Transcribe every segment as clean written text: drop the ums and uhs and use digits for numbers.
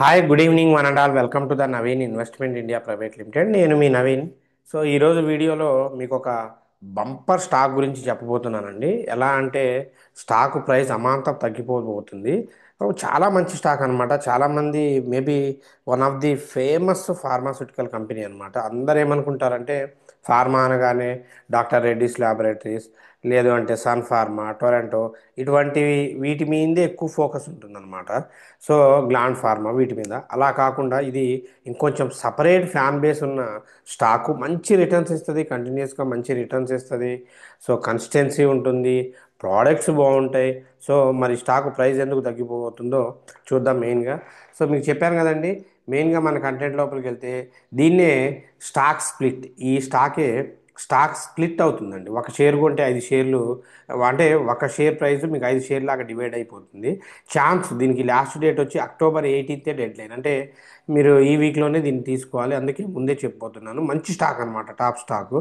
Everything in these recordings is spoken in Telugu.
Hi good evening one and all welcome to the Naveen investment India private limited. నేను మీ నవీన్. సో ఈరోజు వీడియోలో మీకు ఒక బంపర్ స్టాక్ గురించి చెప్పబోతున్నానండి. ఎలా అంటే స్టాక్ ప్రైస్ అమాంతం తగ్గిపోబోతుంది. చాలా మంచి స్టాక్ అనమాట. చాలామంది maybe one of the famous pharmaceutical company అనమాట. అందరు ఏమనుకుంటారంటే ఫార్మా అనగానే డాక్టర్ రెడ్డిస్ ల్యాబొరేటరీస్, లేదు అంటే సన్ ఫార్మా, టొరంటో, ఇటువంటివి వీటి మీదే ఎక్కువ ఫోకస్ ఉంటుందన్నమాట. సో గ్లాండ్ ఫార్మా వీటి మీద అలా కాకుండా ఇది ఇంకొంచెం సపరేట్ ఫ్యాన్ బేస్ ఉన్న స్టాకు. మంచి రిటర్న్స్ ఇస్తుంది, కంటిన్యూస్గా మంచి రిటర్న్స్ ఇస్తుంది. సో కన్సిస్టెన్సీ ఉంటుంది, ప్రోడక్ట్స్ బాగుంటాయి. సో మరి స్టాక్ ప్రైస్ ఎందుకు తగ్గిపోతుందో చూద్దాం మెయిన్గా. సో మీకు చెప్పాను కదండి, మెయిన్గా మన కంటెంట్ లోపలికి వెళ్తే దీన్నే స్టాక్ స్ప్లిట్. ఈ స్టాక్ స్ప్లిట్ అవుతుందండి. ఒక షేర్ కొంటే 5 షేర్లు, అంటే ఒక షేర్ ప్రైస్ మీకు 5 షేర్ లాగా డివైడ్ అయిపోతుంది. ఛాన్స్ దీనికి లాస్ట్ డేట్ వచ్చి అక్టోబర్ 18th డెడ్ లైన్. అంటే మీరు ఈ వీక్లోనే దీన్ని తీసుకోవాలి. అందుకే ముందే చెప్పబోతున్నాను. మంచి స్టాక్ అనమాట, టాప్ స్టాక్.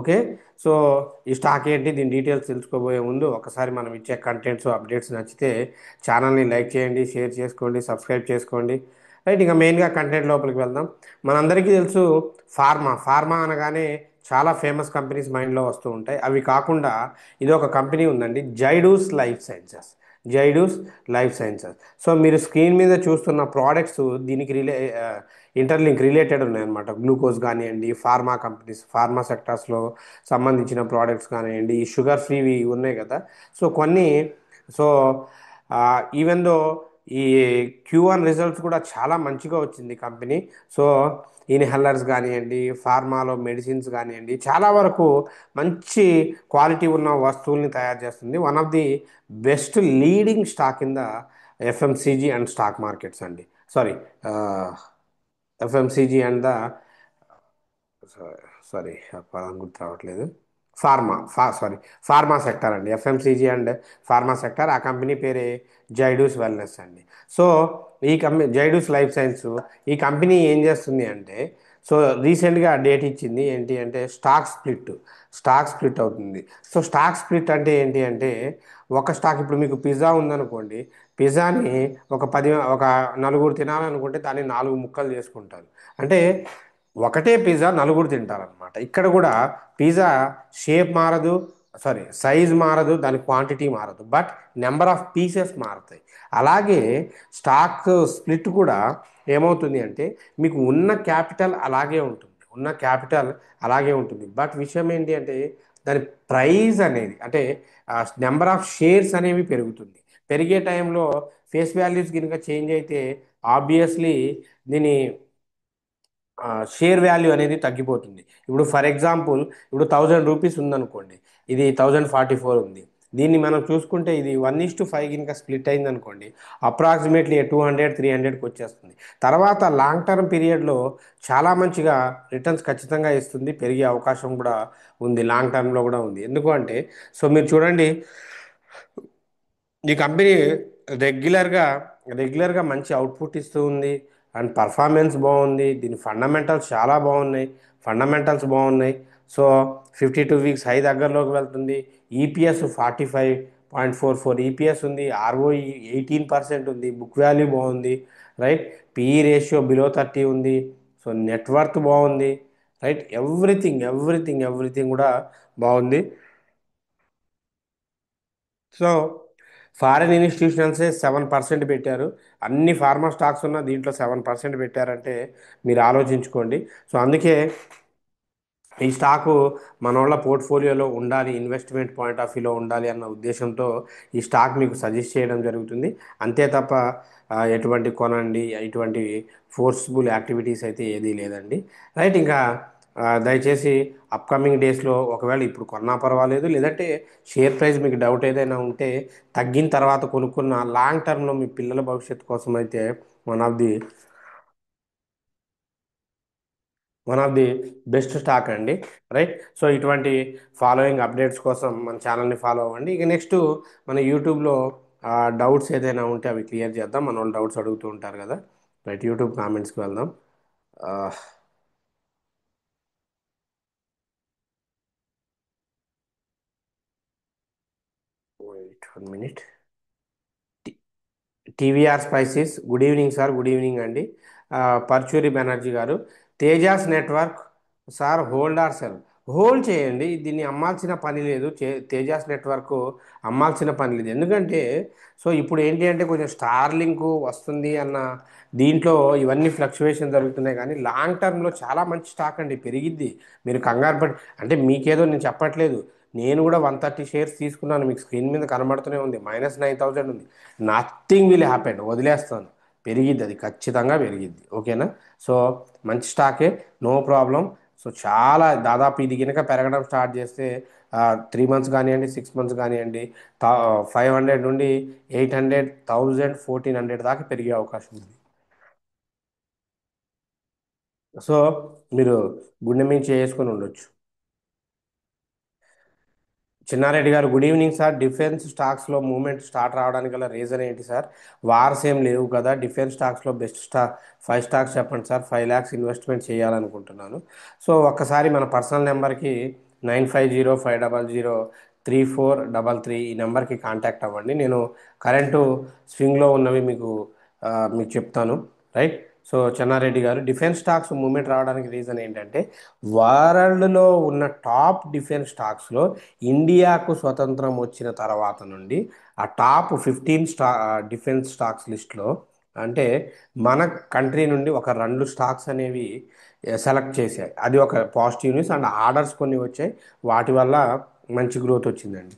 ఓకే. సో ఈ స్టాక్ ఏంటి, దీని డీటెయిల్స్ తెలుసుకోబోయే ముందు ఒకసారి మనం ఇచ్చే కంటెంట్స్ అప్డేట్స్ నచ్చితే ఛానల్ని లైక్ చేయండి, షేర్ చేసుకోండి, సబ్స్క్రైబ్ చేసుకోండి. రైట్, ఇక మెయిన్గా కంటెంట్ లోపలికి వెళ్దాం. మనందరికీ తెలుసు ఫార్మా అనగానే చాలా ఫేమస్ కంపెనీస్ మైండ్లో వస్తూ ఉంటాయి. అవి కాకుండా ఇది ఒక కంపెనీ ఉందండి, జైడూస్ లైఫ్ సైన్సెస్. సో మీరు స్క్రీన్ మీద చూస్తున్న ప్రోడక్ట్స్ దీనికి రిలేటెడ్ ఉన్నాయన్నమాట. గ్లూకోజ్ కానివ్వండి, ఫార్మా కంపెనీస్, ఫార్మా సెక్టార్స్లో సంబంధించిన ప్రోడక్ట్స్ కానివ్వండి, ఈ షుగర్ ఫ్రీవి ఉన్నాయి కదా. సో కొన్ని, సో ఈవెన్ దో ఈ Q1 రిజల్ట్స్ కూడా చాలా మంచిగా వచ్చింది కంపెనీ. సో ఇన్హెల్లర్స్ కానివ్వండి, ఫార్మాలో మెడిసిన్స్ కానివ్వండి, చాలా వరకు మంచి క్వాలిటీ ఉన్న వస్తువుల్ని తయారు చేస్తుంది. One of the best leading stock in the FMCG and stock markets అండి. Sorry, FMCG and the, sorry పదం గుర్తు రావట్లేదు, సారీ, ఫార్మా సెక్టర్ అండి. FMCG and pharma sector. ఆ కంపెనీ పేరే జైడూస్ వెల్నెస్ అండి. సో ఈ కంపెనీ జైడూస్ లైఫ్ సైన్స్, ఈ కంపెనీ ఏం చేస్తుంది అంటే, సో రీసెంట్గా డేట్ ఇచ్చింది. ఏంటి అంటే స్టాక్ స్ప్లిట్ అవుతుంది. సో స్టాక్ స్ప్లిట్ అంటే ఏంటి అంటే, ఒక స్టాక్ ఇప్పుడు మీకు పిజ్జా ఉందనుకోండి, పిజ్జాని ఒక నలుగురు తినాలనుకుంటే దాన్ని 4 ముక్కలు చేసుకుంటారు. అంటే ఒకటే పిజ్జా నలుగురు తింటారనమాట. ఇక్కడ కూడా పిజ్జా షేప్ మారదు, సారీ సైజ్ మారదు, దాని క్వాంటిటీ మారదు, బట్ నెంబర్ ఆఫ్ పీసెస్ మారుతాయి. అలాగే స్టాక్ స్ప్లిట్ కూడా ఏమవుతుంది అంటే, మీకు ఉన్న క్యాపిటల్ అలాగే ఉంటుంది, బట్ విషయం ఏంటి అంటే దాని ప్రైస్ అనేది, అంటే నెంబర్ ఆఫ్ షేర్స్ అనేవి పెరుగుతుంది. పెరిగే టైంలో ఫేస్ వాల్యూస్ కనుక చేంజ్ అయితే ఆబ్వియస్లీ దీని షేర్ వాల్యూ అనేది తగ్గిపోతుంది. ఇప్పుడు ఫర్ ఎగ్జాంపుల్, ఇప్పుడు 1000 రూపీస్ ఉందనుకోండి, ఇది 1044 ఉంది. దీన్ని మనం చూసుకుంటే ఇది 1:5 కనుక స్ప్లిట్ అయింది అనుకోండి, అప్రాక్సిమేట్లీ 200 300కి వచ్చేస్తుంది. తర్వాత లాంగ్ టర్మ్ పీరియడ్లో చాలా మంచిగా రిటర్న్స్ ఖచ్చితంగా ఇస్తుంది, పెరిగే అవకాశం కూడా ఉంది, లాంగ్ టర్మ్లో కూడా ఉంది. ఎందుకు అంటే, సో మీరు చూడండి, ఈ కంపెనీ రెగ్యులర్గా రెగ్యులర్గా మంచి అవుట్పుట్ ఇస్తూ ఉంది, అండ్ పర్ఫార్మెన్స్ బాగుంది. దీని ఫండమెంటల్స్ బాగున్నాయి. సో 52 వీక్స్ హై దగ్గరలోకి వెళ్తుంది. ఈపీఎస్ 45.44 ఈపీఎస్ ఉంది. ఆర్ఓఈ 18% ఉంది. బుక్ వాల్యూ బాగుంది. రైట్, పిఈ రేషియో బిలో 30 ఉంది. సో నెట్వర్త్ బాగుంది. రైట్, ఎవ్రీథింగ్ కూడా బాగుంది. సో ఫారెన్ ఇన్స్టిట్యూషన్సే 7% పెట్టారు. అన్ని ఫార్మా స్టాక్స్ ఉన్న దీంట్లో 7% పెట్టారంటే మీరు ఆలోచించుకోండి. సో అందుకే ఈ స్టాకు మన వాళ్ళ పోర్ట్ఫోలియోలో ఉండాలి, ఇన్వెస్ట్మెంట్ పాయింట్ ఆఫ్ వ్యూలో ఉండాలి అన్న ఉద్దేశంతో ఈ స్టాక్ మీకు సజెస్ట్ చేయడం జరుగుతుంది. అంతే తప్ప ఎటువంటి కొనండి, ఇటువంటి ఫోర్స్ఫుల్ యాక్టివిటీస్ అయితే ఏదీ లేదండి. రైట్, ఇంకా దయచేసి అప్కమింగ్ డేస్లో ఒకవేళ ఇప్పుడు కొన్నా పర్వాలేదు, లేదంటే షేర్ ప్రైస్ మీకు డౌట్ ఏదైనా ఉంటే తగ్గిన తర్వాత కొనుక్కున్న లాంగ్ టర్మ్లో మీ పిల్లల భవిష్యత్తు కోసం అయితే one of the one of the best stock అండి. రైట్, సో ఇటువంటి ఫాలోయింగ్ అప్డేట్స్ కోసం మన ఛానల్ని ఫాలో అవ్వండి. ఇక నెక్స్ట్ మన యూట్యూబ్లో డౌట్స్ ఏదైనా ఉంటే అవి క్లియర్ చేద్దాం. మన వాళ్ళు డౌట్స్ అడుగుతూ ఉంటారు కదా. రైట్, యూట్యూబ్ కామెంట్స్కి వెళ్దాం. Wait 1 minute. TVR spices, good evening sir, good evening అండి. పర్చూరి బెనర్జీ గారు, Tejas network, sir hold or sell. Hold చేయండి, దీన్ని అమ్మాల్సిన పని లేదు. తేజాస్ నెట్వర్క్ అమ్మాల్సిన పని లేదు. ఎందుకంటే సో ఇప్పుడు ఏంటి అంటే కొంచెం స్టార్ లింక్ వస్తుంది అన్న దీంట్లో ఇవన్నీ ఫ్లక్చువేషన్ జరుగుతున్నాయి, కానీ లాంగ్ టర్మ్లో చాలా మంచి స్టాక్ అండి, పెరిగిద్ది. మీరు కంగారు పడి, అంటే మీకేదో నేను చెప్పట్లేదు, నేను కూడా 130 షేర్స్ తీసుకున్నాను, మీకు స్క్రీన్ మీద కనబడుతూనే ఉంది, -9,000 ఉంది. నథింగ్ విల్ హ్యాపెన్, వదిలేస్తాను. పెరిగిద్ది, అది ఖచ్చితంగా పెరిగిద్ది. ఓకేనా? సో మంచి స్టాకే, నో ప్రాబ్లం. సో చాలా దాదాపు ఇది కనుక పెరగడం స్టార్ట్ చేస్తే 3 మంత్స్ కానివ్వండి, 6 మంత్స్ కానివ్వండి, 500 నుండి 800, 1400 దాకా పెరిగే అవకాశం ఉంది. సో మీరు గుండె మీద చేసుకొని ఉండొచ్చు. చిన్నారెడ్డి గారు, గుడ్ ఈవినింగ్ సార్. డిఫెన్స్ స్టాక్స్లో మూవ్మెంట్ స్టార్ట్ రావడానికి గల రీజన్ ఏంటి సార్? వార్స్ ఏం లేవు కదా, డిఫెన్స్ స్టాక్స్లో బెస్ట్ స్టాక్ 5 స్టాక్స్ చెప్పండి సార్. 5 lakhs ఇన్వెస్ట్మెంట్ చేయాలనుకుంటున్నాను. సో ఒక్కసారి మన పర్సనల్ నెంబర్కి 9505003433 ఈ నెంబర్కి కాంటాక్ట్ అవ్వండి. నేను కరెంటు స్వింగ్లో ఉన్నవి మీకు చెప్తాను. రైట్? సో చెన్నారెడ్డి గారు, డిఫెన్స్ స్టాక్స్ మూవ్మెంట్ రావడానికి రీజన్ ఏంటంటే వరల్డ్లో ఉన్న టాప్ డిఫెన్స్ స్టాక్స్లో ఇండియాకు స్వతంత్రం వచ్చిన తర్వాత నుండి ఆ టాప్ 15 డిఫెన్స్ స్టాక్స్ లిస్ట్లో, అంటే మన కంట్రీ నుండి ఒక 2 స్టాక్స్ అనేవి సెలెక్ట్ చేశాయి. అది ఒక పాజిటివ్ న్యూస్, అండ్ ఆర్డర్స్ కొన్ని వచ్చాయి, వాటి వల్ల మంచి గ్రోత్ వచ్చిందండి.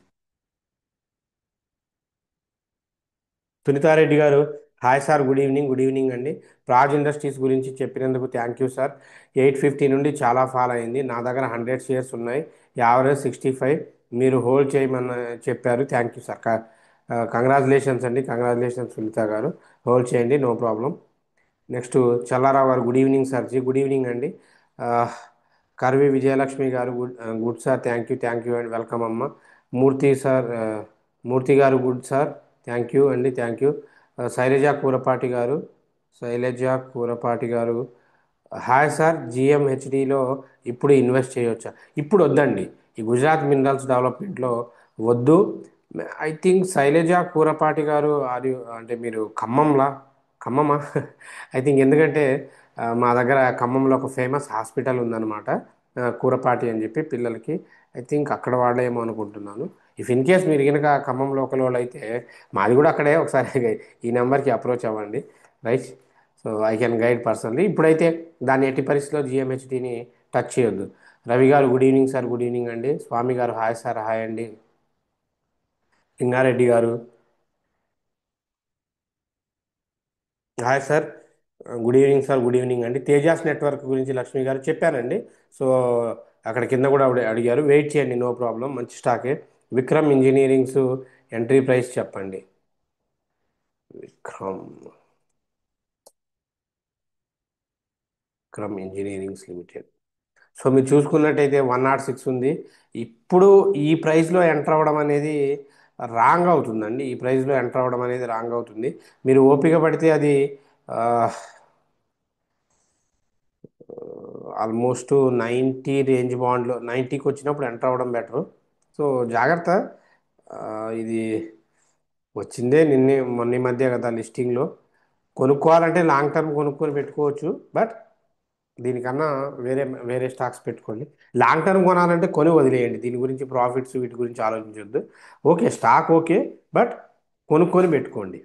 సునీతారెడ్డి గారు, hi sir, good evening, good evening అండి. ప్రాజ్ ఇండస్ట్రీస్ గురించి చెప్పినందుకు థ్యాంక్ యూ సార్. 850 నుండి చాలా ఫాల్ అయింది, నా దగ్గర 100 షేర్స్ ఉన్నాయి, యావరేజ్ 65. మీరు హోల్డ్ చేయమని చెప్పారు, థ్యాంక్ యూ సార్. కంగ్రాచులేషన్స్ అండి, కంగ్రాచులేషన్స్ సునీత గారు. హోల్డ్ చేయండి, నో ప్రాబ్లం. నెక్స్ట్ చల్లారావు గారు, good evening sir ji, good evening అండి. ఆ, కర్వి విజయలక్ష్మి గారు, good sir, thank you and welcome అమ్మ. మూర్తి సార్, మూర్తి గారు, గుడ్ సార్, థ్యాంక్ యూ అండి, థ్యాంక్ యూ. శైలజ కూరపాటి గారు, హాయ్ సార్, జిఎంహెచ్డిలో ఇప్పుడు ఇన్వెస్ట్ చేయవచ్చా? ఇప్పుడు వద్దండి, ఈ గుజరాత్ మినరల్స్ డెవలప్మెంట్లో వద్దు. ఐ థింక్ శైలజ కూరపాటి గారు, అది అంటే మీరు ఖమ్మమా? ఐ థింక్, ఎందుకంటే మా దగ్గర ఖమ్మంలో ఒక ఫేమస్ హాస్పిటల్ ఉందన్నమాట, కూరపాటి అని చెప్పి పిల్లలకి. ఐ థింక్ అక్కడ వాళ్ళేమో అనుకుంటున్నాను. ఇఫ్ ఇన్ కేస్ మీరు కనుక ఖమ్మం లోకల్ వాళ్ళు అయితే, మాది కూడా అక్కడే, ఒకసారి ఈ నెంబర్కి అప్రోచ్ అవ్వండి. Right? So I can guide personally. ఇప్పుడైతే దాన్ని ఎట్టి పరిస్థితిలో జిఎంహెచ్డిని టచ్ చేయొద్దు. రవి గారు, good evening sir, good evening అండి. స్వామి గారు, హాయ్ సార్, హాయ్ అండి. లింగారెడ్డి గారు, hi sir, good evening sir, good evening అండి. తేజాస్ నెట్వర్క్ గురించి లక్ష్మి గారు చెప్పానండి. సో అక్కడ కింద కూడా ఆవిడ అడిగారు, వెయిట్ చేయండి, నో ప్రాబ్లం, మంచి స్టాకే. విక్రమ్ ఇంజనీరింగ్స్ ఎంట్రీ ప్రైస్ చెప్పండి. Vikram Vikram engineerings limited. So మీరు చూసుకున్నట్టయితే 106 ఉంది. ఇప్పుడు ఈ ప్రైస్లో ఎంటర్ అవ్వడం అనేది రాంగ్ అవుతుందండి, ఈ ప్రైస్లో ఎంటర్ అవ్వడం అనేది రాంగ్ అవుతుంది. మీరు ఓపిక పడితే అది ఆల్మోస్ట్ 90 రేంజ్ బాండ్లో 90కి వచ్చినప్పుడు ఎంటర్ అవ్వడం బెటర్. సో జాగ్రత్త. ఆ, ఇది వచ్చిందే మొన్న ఈ మధ్య కదా లిస్టింగ్లో. కొనుక్కోవాలంటే లాంగ్ టర్మ్ కొనుక్కొని పెట్టుకోవచ్చు, బట్ దీనికన్నా వేరే వేరే స్టాక్స్ పెట్టుకోండి. లాంగ్ టర్మ్ కొనాలంటే కొని వదిలేయండి, దీని గురించి ప్రాఫిట్స్ వీటి గురించి ఆలోచించొద్దు. ఓకే, స్టాక్ ఓకే, బట్ కొనుక్కొని పెట్టుకోండి.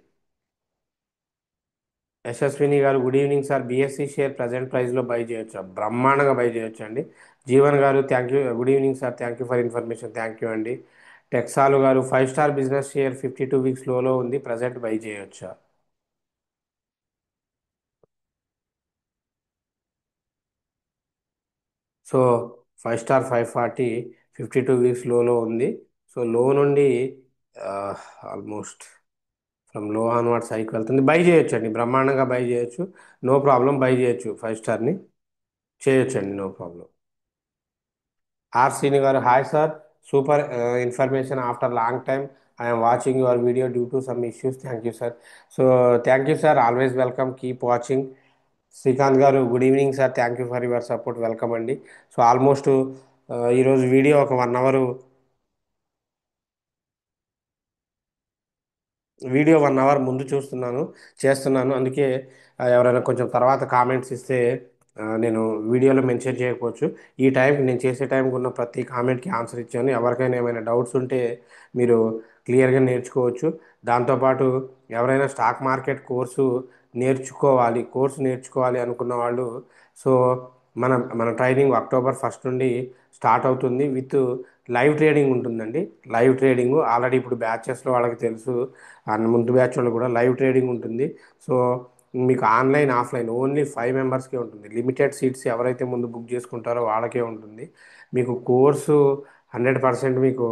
యశస్విని గారు, good evening sir. BSc share present ప్రైస్లో బై చేయొచ్చు, బ్రహ్మాండంగా బై చేయొచ్చు అండి. జీవన్ గారు, thank you, good evening sir, thank you for information, thank you అండి. టెక్సాలు గారు, 5 స్టార్ బిజినెస్ షేర్ 52 వీక్స్ లోలో ఉంది, ప్రజెంట్ బై చేయొచ్చా? సో 5 స్టార్ 540 52 వీక్స్ లోలో ఉంది. సో లో నుండి ఆల్మోస్ట్ ఫ్రమ్ లో ఆన్వర్డ్ సైకి వెళ్తుంది, బై చేయొచ్చు అండి, బ్రహ్మాండంగా బై చేయొచ్చు, నో ప్రాబ్లం, బై చేయొచ్చు, 5 స్టార్ని చేయొచ్చండి, నో ప్రాబ్లం. ఆర్ శ్రీని గారు, hi sir, super information after long time. I'm watching your video due to some issues, thank you sir. So thank you sir, always welcome, keep watching. Srikanth గారు, good evening sir, thank you for your support, welcome అండి. సో ఆల్మోస్ట్ ఈరోజు వీడియో ఒక 1 అవర్ వీడియో 1 అవర్ ముందు చేస్తున్నాను. అందుకే ఎవరైనా కొంచెం తర్వాత కామెంట్స్ ఇస్తే నేను వీడియోలో మెన్షన్ చేయకపోవచ్చు. ఈ టైంకి నేను చేసే టైంకి ఉన్న ప్రతి కామెంట్కి ఆన్సర్ ఇచ్చాను. ఎవరికైనా ఏమైనా డౌట్స్ ఉంటే మీరు క్లియర్గా నేర్చుకోవచ్చు. దాంతోపాటు ఎవరైనా స్టాక్ మార్కెట్ కోర్సు నేర్చుకోవాలి అనుకున్న వాళ్ళు, సో మన మన ట్రైనింగ్ అక్టోబర్ 1 నుండి స్టార్ట్ అవుతుంది. విత్ లైవ్ ట్రేడింగ్ ఉంటుందండి. లైవ్ ట్రేడింగ్ ఆల్రెడీ ఇప్పుడు బ్యాచెస్లో వాళ్ళకి తెలుసు. ముందు బ్యాచ్ వాళ్ళు కూడా లైవ్ ట్రేడింగ్ ఉంటుంది. సో మీకు ఆన్లైన్ ఆఫ్లైన్ ఓన్లీ 5 మెంబర్స్కే ఉంటుంది. లిమిటెడ్ సీట్స్ ఎవరైతే ముందు బుక్ చేసుకుంటారో వాళ్ళకే ఉంటుంది. మీకు కోర్సు 100% మీకు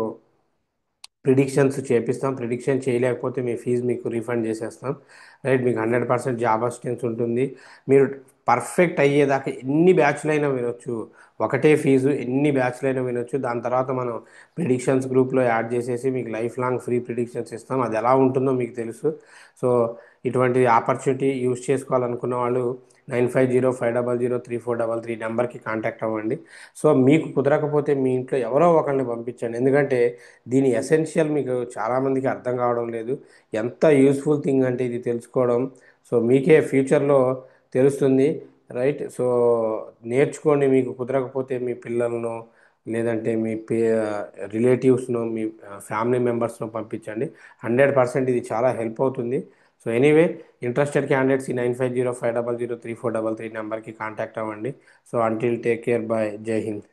ప్రిడిక్షన్స్ చేపిస్తాం. ప్రిడిక్షన్ చేయలేకపోతే మీ ఫీజు మీకు రీఫండ్ చేసేస్తాం. రైట్, మీకు 100% జాబ్ అసిస్టెన్స్ ఉంటుంది. మీరు పర్ఫెక్ట్ అయ్యేదాకా ఎన్ని బ్యాచ్లైనా వినొచ్చు. ఒకటే ఫీజు ఎన్ని బ్యాచ్లైనా వినొచ్చు. దాని తర్వాత మనం ప్రిడిక్షన్స్ గ్రూప్లో యాడ్ చేసేసి మీకు లైఫ్ లాంగ్ ఫ్రీ ప్రిడిక్షన్స్ ఇస్తాం. అది ఎలా ఉంటుందో మీకు తెలుసు. సో ఇటువంటి ఆపర్చునిటీ యూస్ చేసుకోవాలనుకున్న వాళ్ళు 9505003433 నెంబర్కి కాంటాక్ట్ అవ్వండి. సో మీకు కుదరకపోతే మీ ఇంట్లో ఎవరో ఒకరిని పంపించండి. ఎందుకంటే దీని ఎసెన్షియల్ మీకు చాలామందికి అర్థం కావడం లేదు. ఎంత యూస్ఫుల్ థింగ్ అంటే ఇది తెలుసుకోవడం. సో మీకే ఫ్యూచర్లో తెలుస్తుంది. రైట్, సో నేర్చుకోండి. మీకు కుదరకపోతే మీ పిల్లలను, లేదంటే మీ రిలేటివ్స్ను, మీ ఫ్యామిలీ మెంబర్స్ను పంపించండి. 100% ఇది చాలా హెల్ప్ అవుతుంది. సో ఎనీవే, ఇంట్రెస్టెడ్ క్యాండిడేట్స్ ఈ 9505003433 నెంబర్కి కాంటాక్ట్ అవ్వండి. So until take care, bye, Jai Hind.